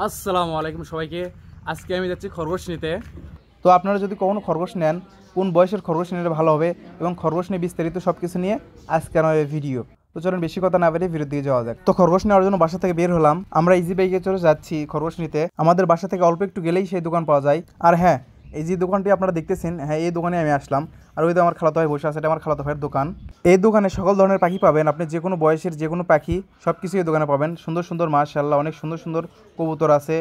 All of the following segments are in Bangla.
আসসালামু আলাইকুম সবাইকে। আজকে আমি যাচ্ছি খরগোশ নিতে। তো আপনারা যদি কখনো খরগোশ নেন, কোন বয়সের খরগোশ নিলে ভালো হবে এবং খরগোশ নিয়ে বিস্তারিত সব কিছু নিয়ে আজকে আমার ভিডিও। তো চলুন বেশি কথা না বেরিয়ে ভিডিও দিয়ে যাওয়া যাক। তো খরগোশ নেওয়ার জন্য বাসা থেকে বের হলাম। আমরা ইজি বাইকে চলে যাচ্ছি খরগোশ নিতে। আমাদের বাসা থেকে অল্প একটু গেলেই সেই দোকান পাওয়া যায়। আর হ্যাঁ, এই যে দোকানটি আপনারা দেখতেছেন, হ্যাঁ এই দোকানে আমি আসলাম। আর ওই তো আমার খালাতো ভাই বসে আছে, এটা আমার খালাতো ভাইয়ের দোকান। এই দোকানে সকল ধরনের পাখি পাবেন, আপনি যে কোনো বয়সের যে কোনো পাখি সব কিছুই এই দোকানে পাবেন। সুন্দর সুন্দর মাশাআল্লাহ অনেক সুন্দর সুন্দর কবুতর আছে,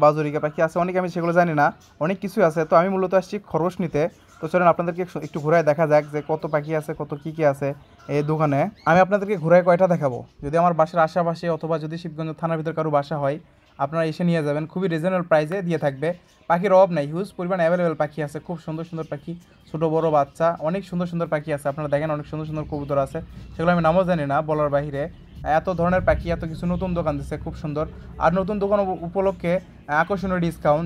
বাজুরিকা পাখি আছে, অনেক আমি সেগুলো জানি না, অনেক কিছুই আছে। তো আমি মূলত আসছি খরগোশ নিতে। তো চলেন আপনাদেরকে একটু ঘুরায় দেখা যাক যে কত পাখি আছে, কত কী কী আছে এই দোকানে। আমি আপনাদেরকে ঘুরায় কয়টা দেখাবো। যদি আমার বাসার আশেপাশে অথবা যদি শিবগঞ্জ থানার ভিতর কারো বাসা হয়, আপনারা এসে নিয়ে যাবেন, খুবই রিজনেবল প্রাইসে দিয়ে থাকবে। পাখির অভাব নাই, হিউজ পরিমাণ অ্যাভেলেবেল পাখি আছে, খুব সুন্দর সুন্দর পাখি, ছোটো বড়ো বাচ্চা, অনেক সুন্দর সুন্দর পাখি আছে। আপনারা দেখেন অনেক সুন্দর সুন্দর কবুতর আছে, সেগুলো আমি নামও জানি না বলার বাহিরে। এত ধরনের পাখি, এত কিছু নতুন দোকান দিচ্ছে, খুব সুন্দর। আর নতুন দোকান উপলক্ষে আকর্ষণীয় ডিসকাউন্ট,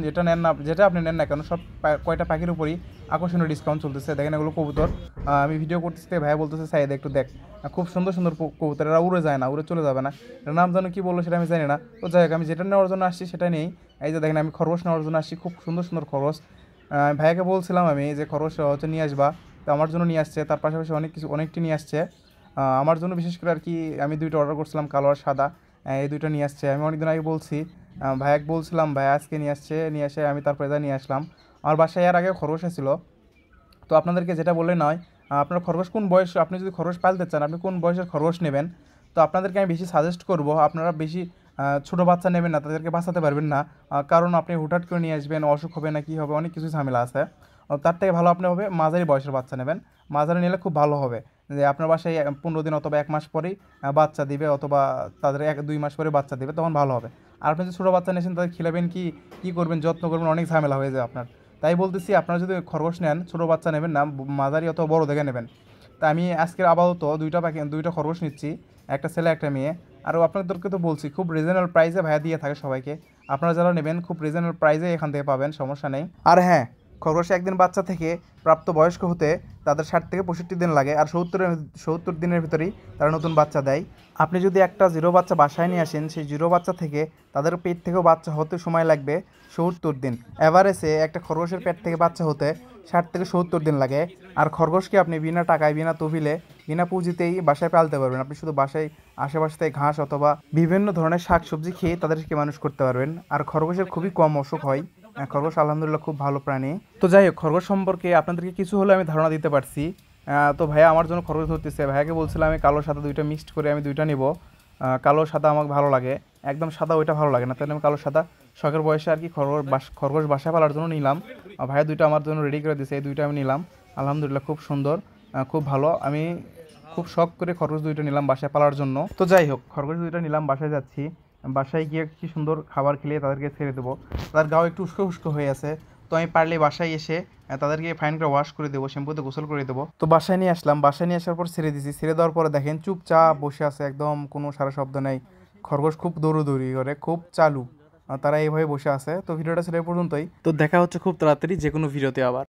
যেটা আপনি নেন না কেন, সব কয়টা পাখির উপরই আকর্ষণীয় ডিসকাউন্ট চলতেছে। দেখেন এগুলো কবুতর, আমি ভিডিও করতেছি, ভাইয়া বলতেছে সাইদ একটু দেখ, খুব সুন্দর সুন্দর কবুতর, এরা উড়ে যায় না, উড়ে চলে যাবে না। এর নাম যেন কী বললো সেটা আমি জানি না। তো যাই হোক, আমি যেটা নেওয়ার জন্য আসছি সেটা নেই। এই যে দেখেন আমি খরগোশ নেওয়ার জন্য আসছি, খুব সুন্দর সুন্দর খরগোশ। ভাইয়াকে বলছিলাম আমি যে খরগোশ হচ্ছে নিয়ে আসবা, তো আমার জন্য নিয়ে আসছে, তার পাশাপাশি অনেকটি নিয়ে আসছে। আমার জন্য বিশেষ করে আর কি আমি দুইটা অর্ডার করছিলাম, কালো আর সাদা, এই দুইটা নিয়ে আসছে। আমি অনেকদিন আগে বলছি, ভাইয়াকে বলছিলাম, ভাইয়া আজকে নিয়ে আসে, আমি তারপরে যা নিয়ে আসলাম। আমার বাসায় এর আগে খরগোশ ছিল। তো আপনাদেরকে যেটা বললে নয়, আপনার খরগোশ কোন বয়স, আপনি যদি খরগোশ পালতে চান আপনি কোন বয়সের খরগোশ নেবেন। তো আপনাদেরকে আমি বেশি সাজেস্ট করব, আপনারা বেশি ছোটো বাচ্চা নেবেন না, তাদেরকে বাঁচাতে পারবেন না। কারণ আপনি হুটহাট করে নিয়ে আসবেন, অসুখ হবে না, কী হবে, অনেক কিছু ঝামেলা আছে। তার থেকে ভালো আপনি হবে মাঝারি বয়সের বাচ্চা নেবেন। মাঝারি নিলে খুব ভালো হবে, যে আপনার বাসায় 15 দিন অথবা 1 মাস পরেই বাচ্চা দিবে, অথবা তাদের 1-2 মাস পরে বাচ্চা দিবে, তখন ভালো হবে। আর আপনি যদি ছোটো বাচ্চা নিয়েছেন, তাদের খিলাবেন কি, কী করবেন, যত্ন করবেন, অনেক ঝামেলা হয়ে যায় আপনার। তাই বলতেছি, আপনারা যদি খরগোশ নেন, ছোটো বাচ্চা নেবেন না, মাঝারি অথবা বড় দেখে নেবেন। তা আমি আজকের আপাতত দুইটা খরগোশ নিচ্ছি, একটা ছেলে একটা মেয়ে। আরও আপনাদেরকে তো বলছি, খুব রিজনেবল প্রাইসে ভাইয়া দিয়ে থাকে সবাইকে। আপনারা যারা নেবেন খুব রিজনেবল প্রাইসে এখান থেকে পাবেন, সমস্যা নেই। আর হ্যাঁ, খরগোশ একদিন বাচ্চা থেকে প্রাপ্ত বয়স্ক হতে তাদের 60 থেকে 65 দিন লাগে, আর 70 দিনের ভিতরেই তারা নতুন বাচ্চা দেয়। আপনি যদি একটা জিরো বাচ্চা বাসায় নিয়ে আসেন, সেই জিরো বাচ্চা থেকে তাদের পেট থেকেও বাচ্চা হতে সময় লাগবে 70 দিন। এভারেজে একটা খরগোশের পেট থেকে বাচ্চা হতে 60 থেকে 70 দিন লাগে। আর খরগোশকে আপনি বিনা টাকায়, বিনা তহবিলে, বিনা পুঁজিতেই বাসায় পালতে পারবেন। আপনি শুধু বাসায় আশেপাশে থেকে ঘাস অথবা বিভিন্ন ধরনের শাকসবজি খেয়ে তাদেরকে মানুষ করতে পারবেন। আর খরগোশের খুবই কম অসুখ হয়। খরগোশ আলহামদুলিল্লাহ খুব ভালো প্রাণী। তো যাই হোক, খরগোশ সম্পর্কে আপনাদেরকে কিছু হলে আমি ধারণা দিতে পারছি। তো ভাইয়া আমার জন্য খরগোশ ধরতেছে, ভাইয়াকে বলছিলাম আমি কালো সাদা দুইটা মিক্সড করে আমি দুইটা নিব। কালো সাদা আমাকে ভালো লাগে, একদম সাদা ওইটা ভালো লাগে না, তাহলে আমি কালো সাদা শখের বয়সে আর কি খরগোশ বাসায় পালার জন্য নিলাম। ভাইয়া দুইটা আমার জন্য রেডি করে দিয়েছে, এই দুইটা আমি নিলাম। আলহামদুলিল্লাহ খুব সুন্দর, খুব ভালো। আমি খুব শখ করে খরগোশ দুইটা নিলাম বাসায় পালার জন্য। তো যাই হোক, খরগোশ দুইটা নিলাম, বাসায় যাচ্ছি। বাসায় গিয়ে কি সুন্দর খাবার খেলিয়ে তাদেরকে ছেড়ে দেবো। তাদের গাও একটু উস্কো উস্কো হয়ে আছে, তো আমি পারলে বাসায় এসে তাদেরকে ফাইন করে ওয়াশ করে দেবো, শ্যাম্পুতে গোসল করে দেবো। তো বাসায় নিয়ে আসলাম, বাসায় নিয়ে আসার পর ছেড়ে দিয়েছি। ছেড়ে দেওয়ার পরে দেখেন চুপচাপ বসে আছে, একদম কোনো সারা শব্দ নেই। খরগোশ খুব দৌড়োদৌড়ি করে, খুব চালু, তারা এইভাবে বসে আছে। তো ভিডিওটা ছিল এই পর্যন্তই। তো দেখা হচ্ছে খুব তাড়াতাড়ি যে কোনো ভিডিওতে আবার।